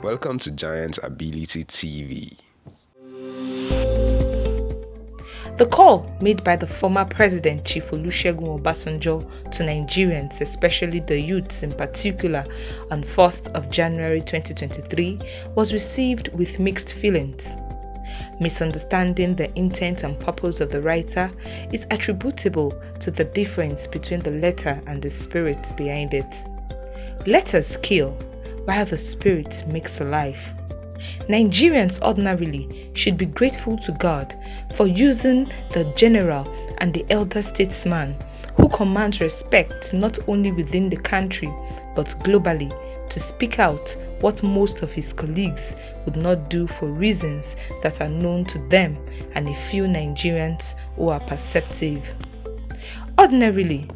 Welcome to Giant Ability TV. The call made by the former President Chief Olusegun Obasanjo to Nigerians, especially the youths in particular, on 1st of January 2023 was received with mixed feelings. Misunderstanding the intent and purpose of the writer is attributable to the difference between the letter and the spirit behind it. Letters kill, while the spirit makes alive. Nigerians ordinarily should be grateful to God for using the general and the elder statesman who commands respect not only within the country but globally to speak out what most of his colleagues would not do for reasons that are known to them and a few Nigerians who are perceptive. Ordinarily,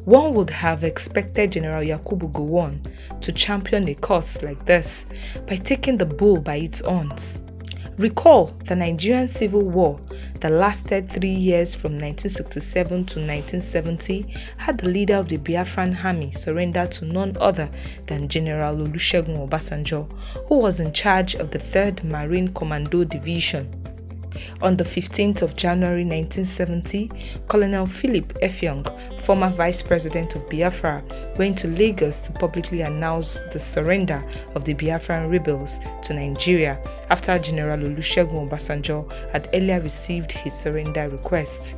one would have expected General Yakubu Gowon to champion a cause like this by taking the bull by its horns. Recall the Nigerian Civil War that lasted 3 years from 1967 to 1970 had the leader of the Biafran army surrender to none other than General Olusegun Obasanjo, who was in charge of the 3rd Marine Commando Division. On the 15th of January 1970, Colonel Philip Effiong, former Vice President of Biafra, went to Lagos to publicly announce the surrender of the Biafran rebels to Nigeria after General Olusegun Obasanjo had earlier received his surrender request.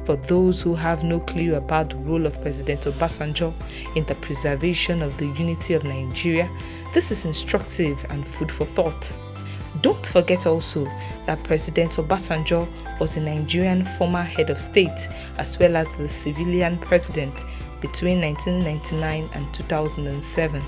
For those who have no clue about the role of President Obasanjo in the preservation of the unity of Nigeria, this is instructive and food for thought. Don't forget also that President Obasanjo was a Nigerian former head of state as well as the civilian president between 1999 and 2007.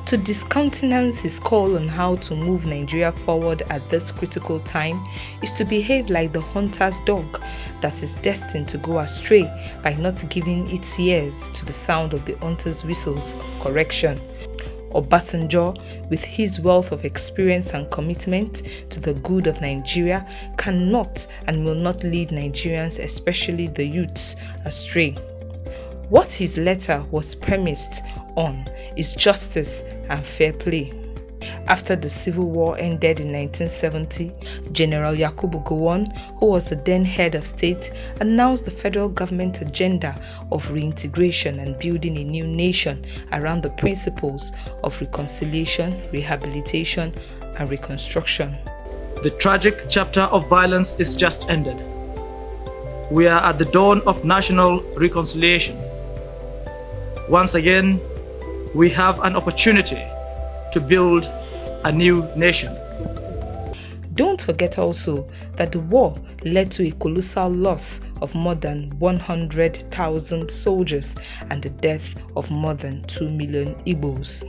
To discountenance his call on how to move Nigeria forward at this critical time is to behave like the hunter's dog that is destined to go astray by not giving its ears to the sound of the hunter's whistles of correction. Obasanjo, with his wealth of experience and commitment to the good of Nigeria, cannot and will not lead Nigerians, especially the youths, astray. What his letter was premised on is justice and fair play. After the Civil War ended in 1970, General Yakubu Gowon, who was the then head of state, announced the federal government agenda of reintegration and building a new nation around the principles of reconciliation, rehabilitation, and reconstruction. The tragic chapter of violence is just ended. We are at the dawn of national reconciliation. Once again, we have an opportunity to build a new nation. Don't forget also that the war led to a colossal loss of more than 100,000 soldiers and the death of more than 2 million Igbos.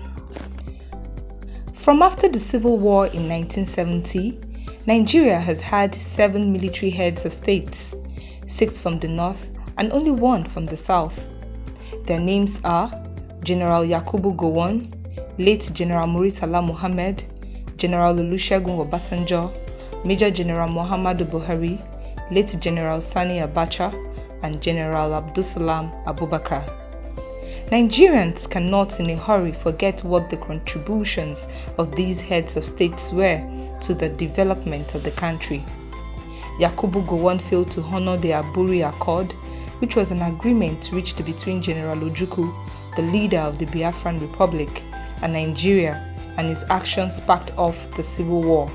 From after the Civil War in 1970, Nigeria has had 7 military heads of states, 6 from the north and only 1 from the south. Their names are General Yakubu Gowon, late General Muritala Muhammad, General Olusegun Obasanjo, Major General Muhammadu Buhari, late General Sani Abacha, and General Abdulsalam Abubakar. Nigerians cannot in a hurry forget what the contributions of these heads of states were to the development of the country. Yakubu Gowon failed to honor the Aburi Accord, which was an agreement reached between General Ojukwu, the leader of the Biafran Republic, and Nigeria, and his actions sparked off the civil war.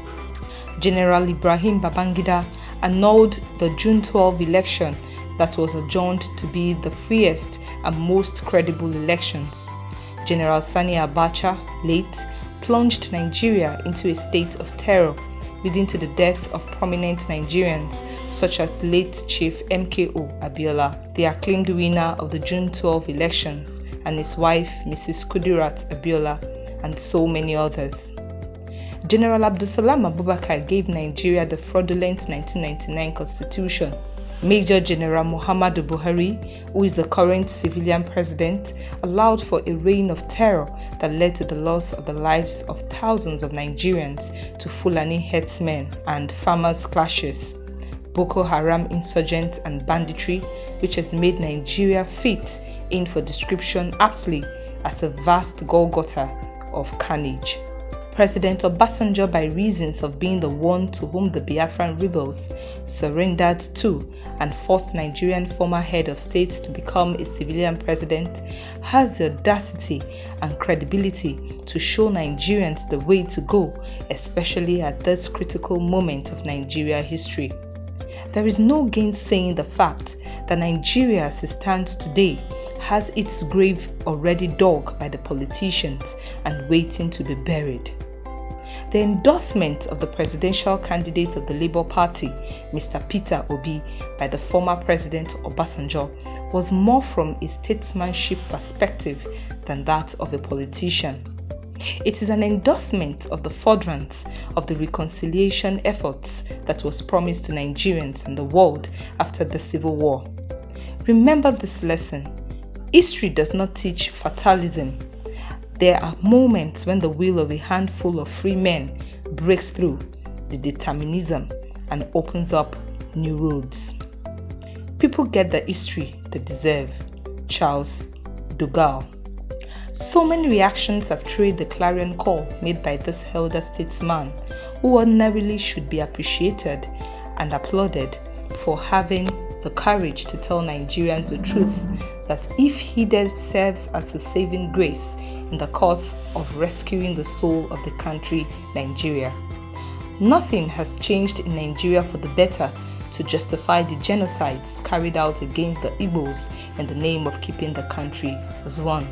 General Ibrahim Babangida annulled the June 12 election that was adjourned to be the freest and most credible elections. General Sani Abacha, late, plunged Nigeria into a state of terror, leading to the death of prominent Nigerians such as late Chief MKO Abiola, the acclaimed winner of the June 12 elections, and his wife Mrs. Kudirat Abiola, and so many others. General Abdulsalam Abubakar gave Nigeria the fraudulent 1999 constitution. Major General Muhammadu Buhari, who is the current civilian president, allowed for a reign of terror that led to the loss of the lives of thousands of Nigerians to Fulani herdsmen and farmers' clashes, Boko Haram insurgents and banditry, which has made Nigeria fit in for description aptly as a vast Golgotha of carnage. President Obasanjo, by reasons of being the one to whom the Biafran rebels surrendered to and forced Nigerian former head of state to become a civilian president, has the audacity and credibility to show Nigerians the way to go, especially at this critical moment of Nigeria history. There is no gainsaying the fact that Nigeria as it stands today has its grave already dug by the politicians and waiting to be buried. The endorsement of the presidential candidate of the Labour Party, Mr. Peter Obi, by the former President Obasanjo was more from a statesmanship perspective than that of a politician. It is an endorsement of the furtherance of the reconciliation efforts that was promised to Nigerians and the world after the Civil War. Remember this lesson. History does not teach fatalism. There are moments when the will of a handful of free men breaks through the determinism and opens up new roads. People get the history they deserve. Charles de Gaulle. So many reactions have trailed the clarion call made by this elder statesman, who ordinarily should be appreciated and applauded for having the courage to tell Nigerians the truth that if heeded serves as a saving grace in the cause of rescuing the soul of the country, Nigeria. Nothing has changed in Nigeria for the better to justify the genocides carried out against the Igbos in the name of keeping the country as one.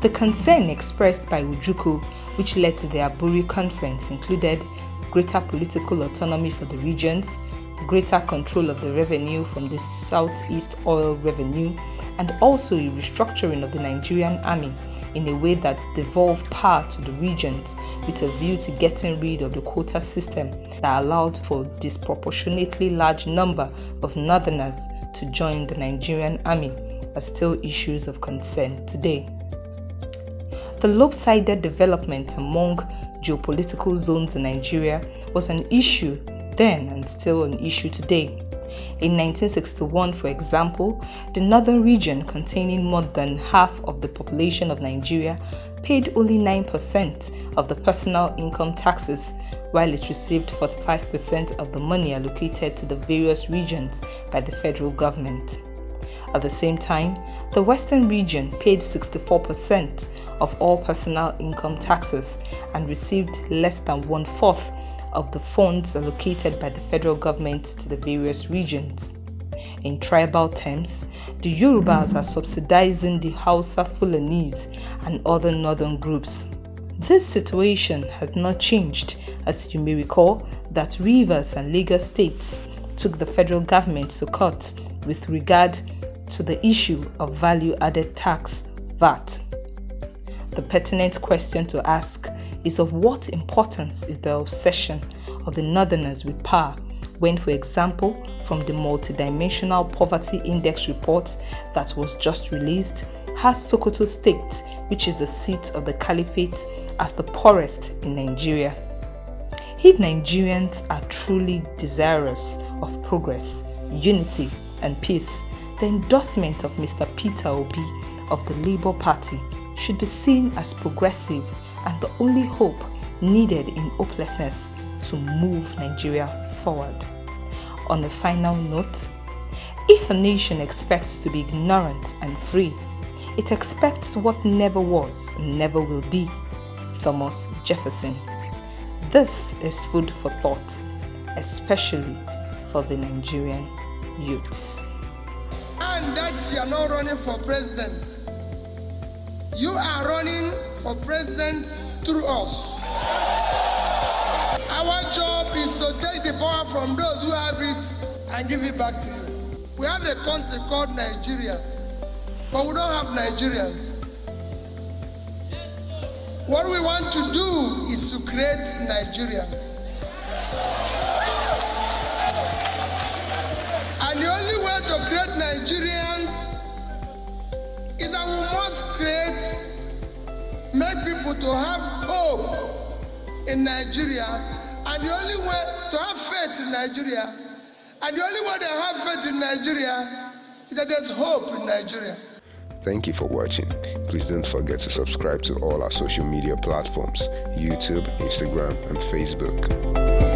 The concern expressed by Ojukwu, which led to the Aburi Conference, included greater political autonomy for the regions, greater control of the revenue from the southeast oil revenue, and also a restructuring of the Nigerian army in a way that devolved power to the regions with a view to getting rid of the quota system that allowed for a disproportionately large number of northerners to join the Nigerian army are still issues of concern today. The lopsided development among geopolitical zones in Nigeria was an issue then and still an issue today. In 1961, for example, the northern region, containing more than half of the population of Nigeria, paid only 9% of the personal income taxes, while it received 45% of the money allocated to the various regions by the federal government. At the same time, the western region paid 64% of all personal income taxes and received less than 1/4 of the funds allocated by the federal government to the various regions. In tribal terms, the Yorubas are subsidizing the Hausa Fulanese and other northern groups. This situation has not changed, as you may recall that Rivers and Lagos states took the federal government to court with regard to the issue of value-added tax, VAT. The pertinent question to ask is of what importance is the obsession of the northerners with power when, for example, from the multidimensional poverty index report that was just released, has Sokoto State, which is the seat of the caliphate, as the poorest in Nigeria. If Nigerians are truly desirous of progress, unity and peace, the endorsement of Mr. Peter Obi of the Labour Party should be seen as progressive and the only hope needed in hopelessness to move Nigeria forward. On a final note, if a nation expects to be ignorant and free, it expects what never was and never will be. Thomas Jefferson. This is food for thought, especially for the Nigerian youths. And that you are not running for president. You are running for president through us. Our job is to take the power from those who have it and give it back to you. We have a country called Nigeria, but we don't have Nigerians. What we want to do is to create Nigerians. And the only way to create Nigerians is that we must make people to have hope in Nigeria, and the only way to have faith in Nigeria, and the only way to have faith in Nigeria is that there's hope in Nigeria. Thank you for watching. Please don't forget to subscribe to all our social media platforms, YouTube, Instagram, and Facebook.